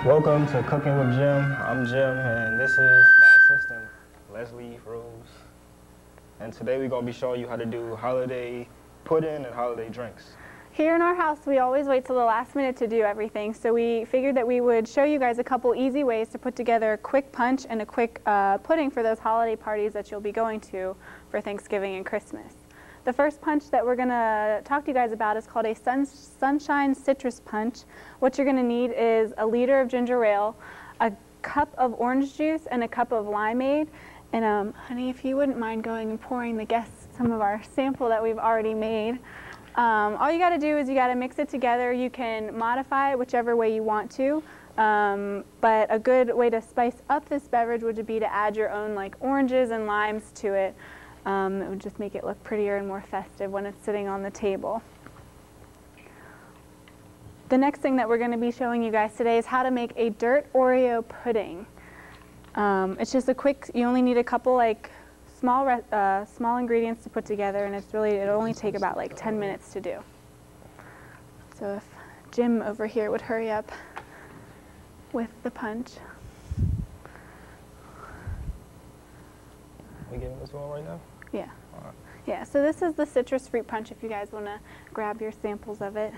Welcome to Cooking with Jim. I'm Jim, and this is my assistant, Leslie Rose. And today we're going to be showing you how to do holiday pudding and holiday drinks. Here in our house, we always wait till the last minute to do everything, so we figured that we would show you guys a couple easy ways to put together a quick punch and a quick pudding for those holiday parties that you'll be going to for Thanksgiving and Christmas. The first punch that we're going to talk to you guys about is called a Sunshine Citrus Punch. What you're going to need is a liter of ginger ale, a cup of orange juice, and a cup of limeade. And honey, if you wouldn't mind going and pouring the guests some of our sample that we've already made. All you got to do is you got to mix it together. You can modify it whichever way you want to, but a good way to spice up this beverage would be to add your own like oranges and limes to it. It would just make it look prettier and more festive when it's sitting on the table. The next thing that we're going to be showing you guys today is how to make a dirt Oreo pudding. It's just a quick, you only need a couple like small ingredients to put together, and it'll only take about like 10 minutes to do. So if Jim over here would hurry up with the punch. We giving this one right now? Yeah. All right. Yeah, so this is the citrus fruit punch if you guys want to grab your samples of it.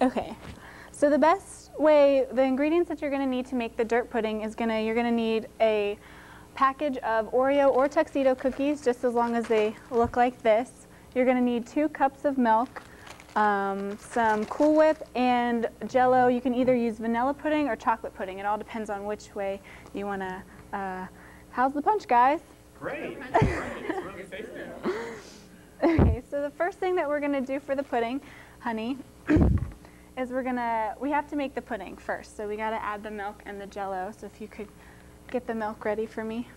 Okay, so the best way, the ingredients that you're going to need to make the dirt pudding is you're going to need a package of Oreo or tuxedo cookies, just as long as they look like this. You're going to need 2 cups of milk, some Cool Whip, and Jell-O. You can either use vanilla pudding or chocolate pudding. It all depends on which way you want to. How's the punch, guys? Great. It's really tasty. Okay, so the first thing that we're going to do for the pudding, honey, is we have to make the pudding first. So we got to add the milk and the Jell-O. So if you could get the milk ready for me.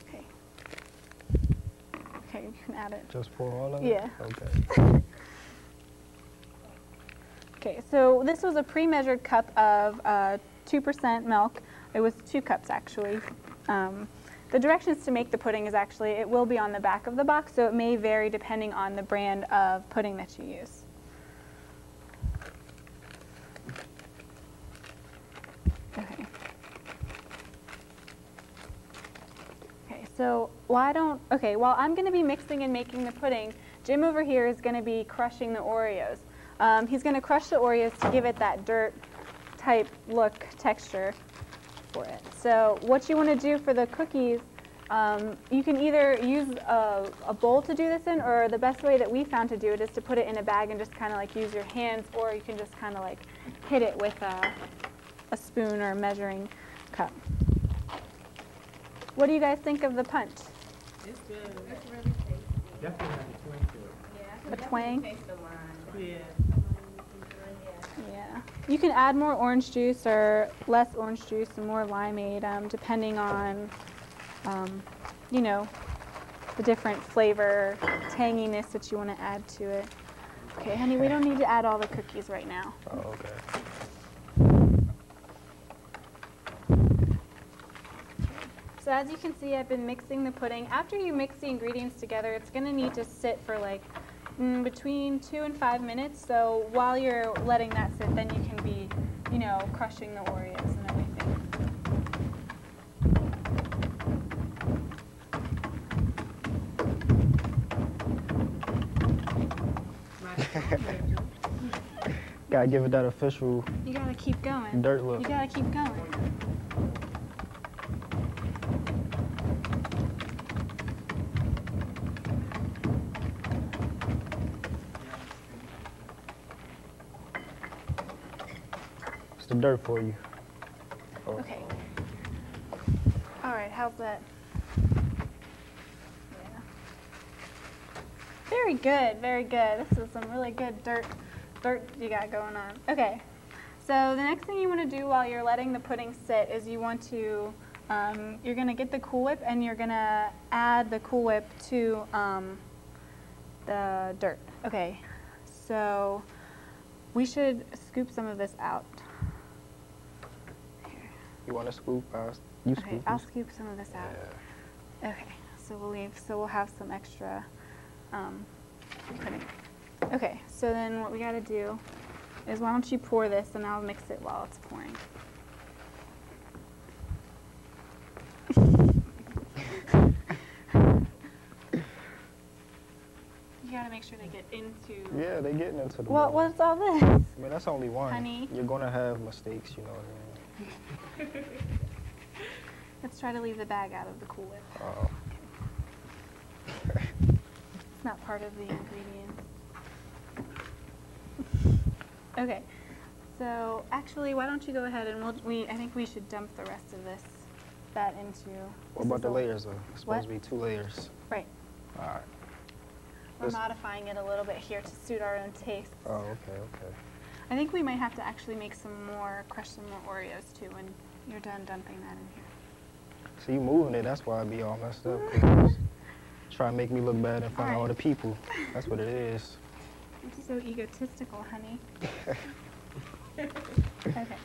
Okay. Okay, you can add it. Just pour all of it? Yeah. Okay. Okay, so this was a pre-measured cup of 2% milk. It was 2 cups actually. The directions to make the pudding it will be on the back of the box, so it may vary depending on the brand of pudding that you use. Okay. Okay, so while I'm going to be mixing and making the pudding, Jim over here is going to be crushing the Oreos. He's going to crush the Oreos to give it that dirt type look texture for it. So what you want to do for the cookies, you can either use a bowl to do this in, or the best way that we found to do it is to put it in a bag and just kind of like use your hands, or you can just kind of like hit it with a spoon or a measuring cup. What do you guys think of the punch? It's good. It's really tasty. Definitely have a twang to it. Yeah, A twang? Taste the lime. Yeah. Yeah. You can add more orange juice or less orange juice and more limeade, depending on, you know, the different flavor, tanginess that you want to add to it. Okay, honey, we don't need to add all the cookies right now. Oh, okay. So as you can see, I've been mixing the pudding. After you mix the ingredients together, it's going to need to sit for like between 2 and 5 minutes. So while you're letting that sit, then you can be, you know, crushing the Oreos and everything. Gotta give it that official You gotta keep going. dirt look. You gotta keep going. It's the dirt for you. Oh. Okay. All right, how's that? Yeah. Very good, very good. This is some really good dirt you got going on. Okay, so the next thing you want to do while you're letting the pudding sit is you want to, you're going to get the Cool Whip and you're going to add the Cool Whip to the dirt. Okay, so we should scoop some of this out. You want to scoop? You Okay, scoop. I'll scoop some of this out. Yeah. Okay, so we'll have some extra pudding. Okay, so then what we got to do is why don't you pour this and I'll mix it while it's pouring. You got to make sure they get into. Yeah, they getting into the Well, bowl. what's all this? I mean, that's only one. Honey. You're gonna have mistakes, you know what I mean? Let's try to leave the bag out of the Cool Whip. Oh. It's not part of the ingredients. Okay, so actually, why don't you go ahead and I think we should dump the rest of that into. What about the layers though? It's What? supposed to be 2 layers. Right. All right. We're modifying it a little bit here to suit our own tastes. Oh, okay, okay. I think we might have to actually make crush some more Oreos too when you're done dumping that in here. So you moving it, that's why I be all messed up. 'Cause try to make me look bad in front of all the people. That's what it is. You're so egotistical, honey. Okay.